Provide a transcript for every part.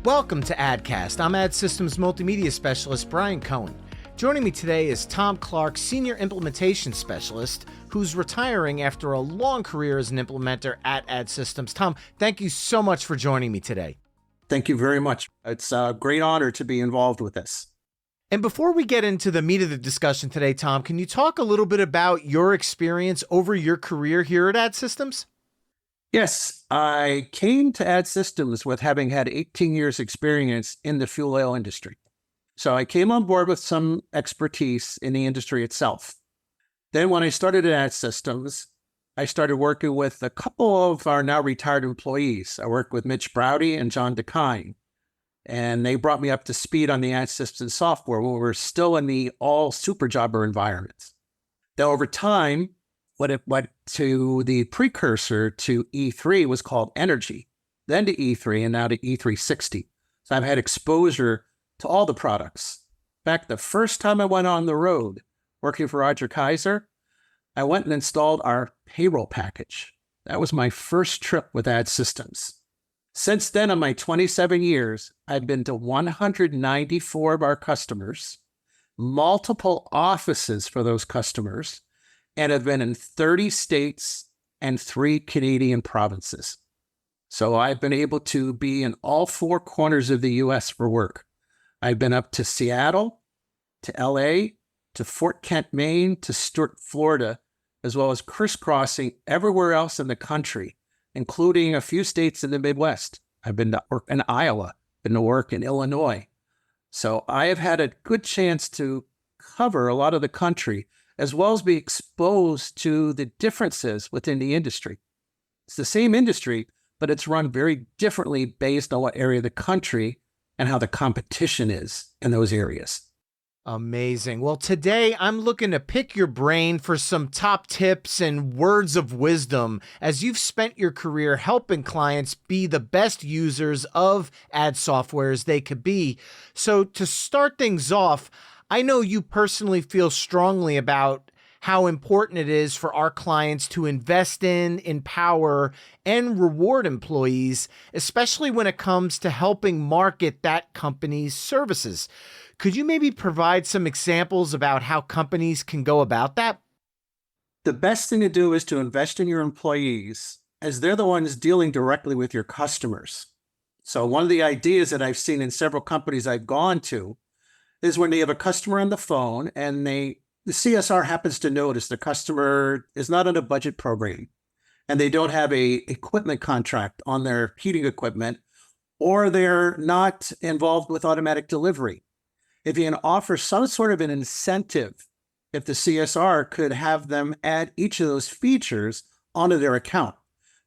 Welcome to ADDcast. I'm Ad Systems Multimedia Specialist Brian Cohen. Joining me today is Tom Clark, Senior Implementation Specialist, who's retiring after a long career as an implementer at Ad Systems. Tom, thank you so much for joining me today. Thank you very much. It's a great honor to be involved with this. And before we get into the meat of the discussion today, Tom, can you talk a little bit about your experience over your career here at Ad Systems? Yes, I came to Ad Systems with having had 18 years experience in the fuel oil industry. So I came on board with some expertise in the industry itself. Then when I started at Ad Systems, I started working with a couple of our now retired employees. I worked with Mitch Browdy and John DeKine, and they brought me up to speed on the Ad Systems software when we were still in the all super jobber environments. Then over time, what it went to the precursor to E3 was called Energy, then to E3, and now to E360. So I've had exposure to all the products. In fact, the first time I went on the road working for Roger Kaiser, I went and installed our payroll package. That was my first trip with Ad Systems. Since then, in my 27 years, I've been to 194 of our customers, multiple offices for those customers, and have been in 30 states and 3 Canadian provinces. So I've been able to be in all 4 corners of the U.S. for work. I've been up to Seattle, to L.A., to Fort Kent, Maine, to Stuart, Florida, as well as crisscrossing everywhere else in the country, including a few states in the Midwest. I've been to work in Iowa, been to work in Illinois. So I have had a good chance to cover a lot of the country, as well as be exposed to the differences within the industry. It's the same industry, but it's run very differently based on what area of the country and how the competition is in those areas. Amazing. Well, today I'm looking to pick your brain for some top tips and words of wisdom as you've spent your career helping clients be the best users of ad software as they could be. So to start things off, I know you personally feel strongly about how important it is for our clients to invest in, empower, and reward employees, especially when it comes to helping market that company's services. Could you maybe provide some examples about how companies can go about that? The best thing to do is to invest in your employees, as they're the ones dealing directly with your customers. So one of the ideas that I've seen in several companies I've gone to is when they have a customer on the phone and the CSR happens to notice the customer is not on a budget program and they don't have a equipment contract on their heating equipment, or they're not involved with automatic delivery. If you can offer some sort of an incentive, if the CSR could have them add each of those features onto their account.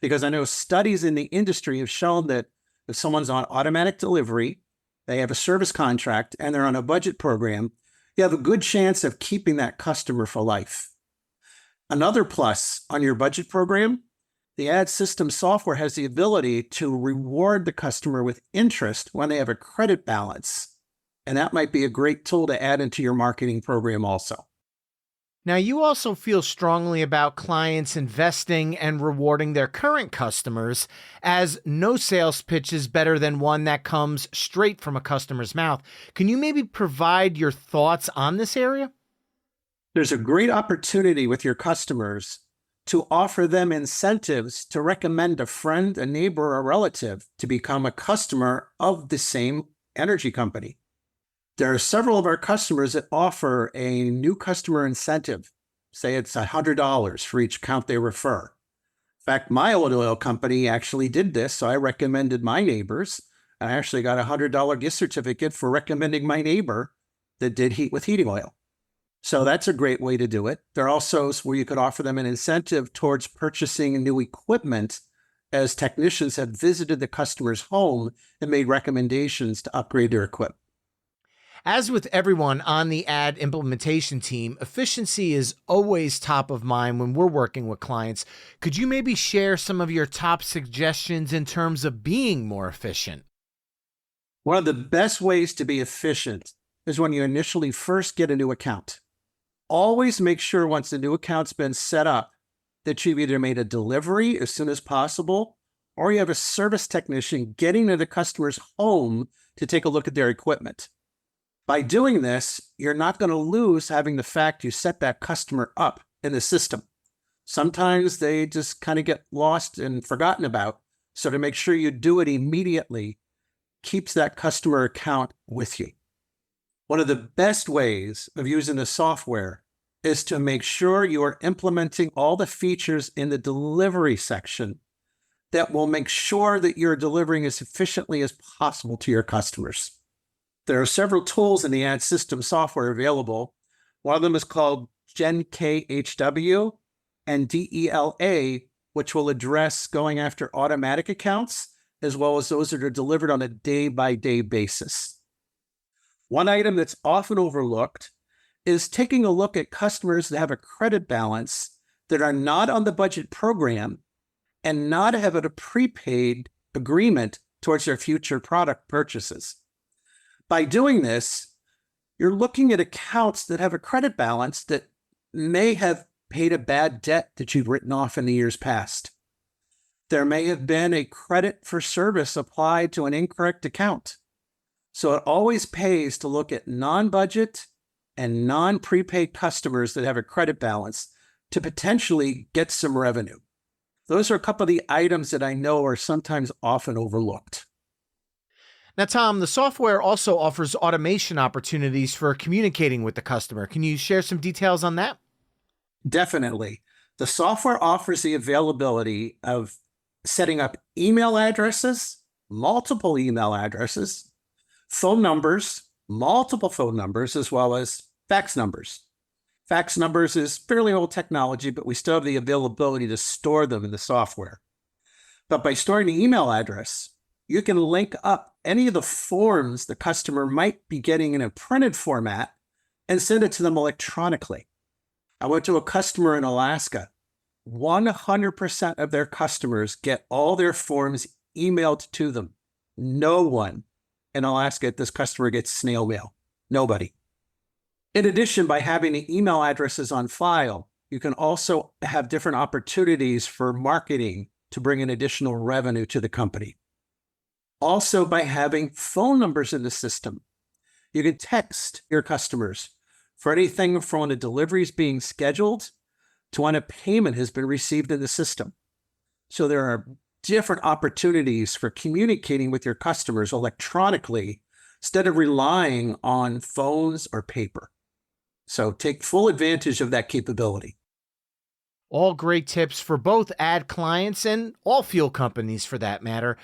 Because I know studies in the industry have shown that if someone's on automatic delivery, they have a service contract, and they're on a budget program, you have a good chance of keeping that customer for life. Another plus on your budget program, the ad system software has the ability to reward the customer with interest when they have a credit balance. And that might be a great tool to add into your marketing program also. Now, you also feel strongly about clients investing and rewarding their current customers, as no sales pitch is better than one that comes straight from a customer's mouth. Can you maybe provide your thoughts on this area? There's a great opportunity with your customers to offer them incentives to recommend a friend, a neighbor, or a relative to become a customer of the same energy company. There are several of our customers that offer a new customer incentive. Say it's $100 for each account they refer. In fact, my old oil company actually did this, so I recommended my neighbors. I actually got a $100 gift certificate for recommending my neighbor that did heat with heating oil. So that's a great way to do it. There are also where you could offer them an incentive towards purchasing new equipment as technicians have visited the customer's home and made recommendations to upgrade their equipment. As with everyone on the ad implementation team, efficiency is always top of mind when we're working with clients. Could you maybe share some of your top suggestions in terms of being more efficient? One of the best ways to be efficient is when you initially first get a new account. Always make sure once the new account's been set up that you've either made a delivery as soon as possible or you have a service technician getting to the customer's home to take a look at their equipment. By doing this, you're not going to lose having the fact you set that customer up in the system. Sometimes they just kind of get lost and forgotten about. So to make sure you do it immediately keeps that customer account with you. One of the best ways of using the software is to make sure you are implementing all the features in the delivery section that will make sure that you're delivering as efficiently as possible to your customers. There are several tools in the ad system software available. One of them is called GenKHW and DELA, which will address going after automatic accounts, as well as those that are delivered on a day-by-day basis. One item that's often overlooked is taking a look at customers that have a credit balance that are not on the budget program and not have a prepaid agreement towards their future product purchases. By doing this, you're looking at accounts that have a credit balance that may have paid a bad debt that you've written off in the years past. There may have been a credit for service applied to an incorrect account. So it always pays to look at non-budget and non-prepaid customers that have a credit balance to potentially get some revenue. Those are a couple of the items that I know are sometimes often overlooked. Now, Tom, the software also offers automation opportunities for communicating with the customer. Can you share some details on that? Definitely. The software offers the availability of setting up email addresses, multiple email addresses, phone numbers, multiple phone numbers, as well as fax numbers. Fax numbers is fairly old technology, but we still have the availability to store them in the software. But by storing the email address, you can link up any of the forms the customer might be getting in a printed format and send it to them electronically. I went to a customer in Alaska. 100% of their customers get all their forms emailed to them. No one in Alaska at this customer gets snail mail. Nobody. In addition, by having the email addresses on file, you can also have different opportunities for marketing to bring in additional revenue to the company. Also, by having phone numbers in the system, you can text your customers for anything from when a delivery is being scheduled to when a payment has been received in the system. So there are different opportunities for communicating with your customers electronically instead of relying on phones or paper. So take full advantage of that capability. All great tips for both ad clients and all fuel companies for that matter.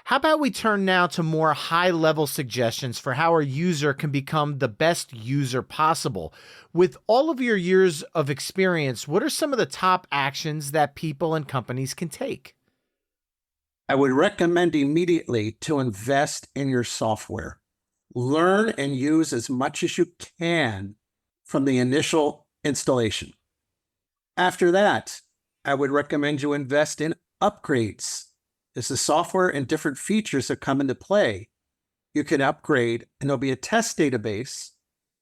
How about we turn now to more high-level suggestions for how a user can become the best user possible? With all of your years of experience, what are some of the top actions that people and companies can take? I would recommend immediately to invest in your software. Learn and use as much as you can from the initial installation. After that, I would recommend you invest in upgrades. As the software and different features that come into play, you can upgrade, and there'll be a test database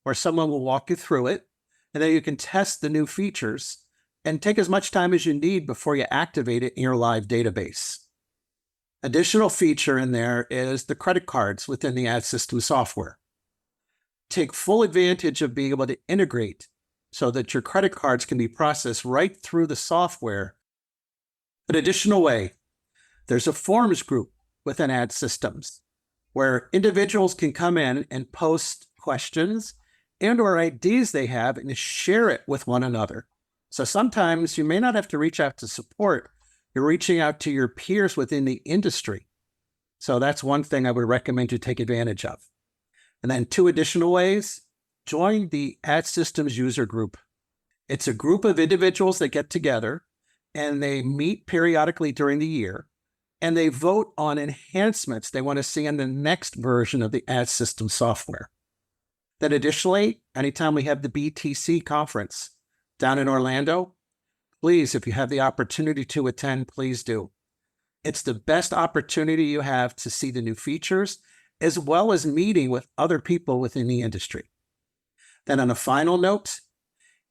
where someone will walk you through it, and then you can test the new features and take as much time as you need before you activate it in your live database. Additional feature in there is the credit cards within the ad system software. Take full advantage of being able to integrate so that your credit cards can be processed right through the software. An additional way, there's a forums group within ad systems where individuals can come in and post questions and or ideas they have and share it with one another. So sometimes you may not have to reach out to support. You're reaching out to your peers within the industry. So that's one thing I would recommend you take advantage of. And then two additional ways, join the ad systems user group. It's a group of individuals that get together and they meet periodically during the year and they vote on enhancements they want to see in the next version of the ad system software. Then additionally, anytime we have the BTC conference down in Orlando, please, if you have the opportunity to attend, please do. It's the best opportunity you have to see the new features, as well as meeting with other people within the industry. Then on a final note,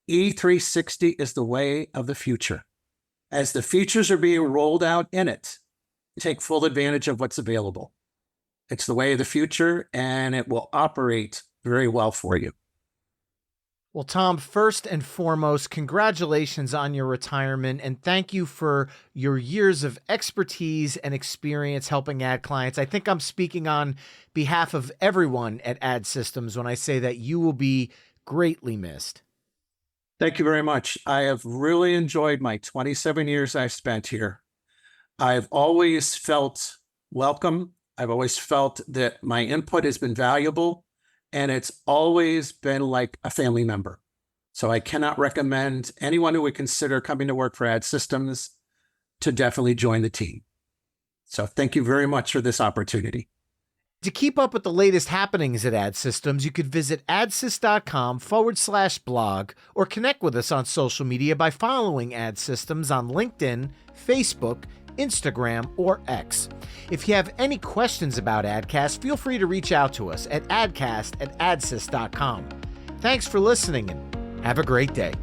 E360 is the way of the future. As the features are being rolled out in it, take full advantage of what's available. It's the way of the future, and it will operate very well for you. Well, Tom, first and foremost, congratulations on your retirement, and thank you for your years of expertise and experience helping ad clients. I think I'm speaking on behalf of everyone at Ad Systems when I say that you will be greatly missed. Thank you very much. I have really enjoyed my 27 years I've spent here. I've always felt welcome. I've always felt that my input has been valuable, and it's always been like a family member. So I cannot recommend anyone who would consider coming to work for Ad Systems to definitely join the team. So thank you very much for this opportunity. To keep up with the latest happenings at Ad Systems, you could visit adsys.com/blog or connect with us on social media by following Ad Systems on LinkedIn, Facebook, Instagram, or X. If you have any questions about ADDcast, feel free to reach out to us at addcast@adsys.com. Thanks for listening and have a great day.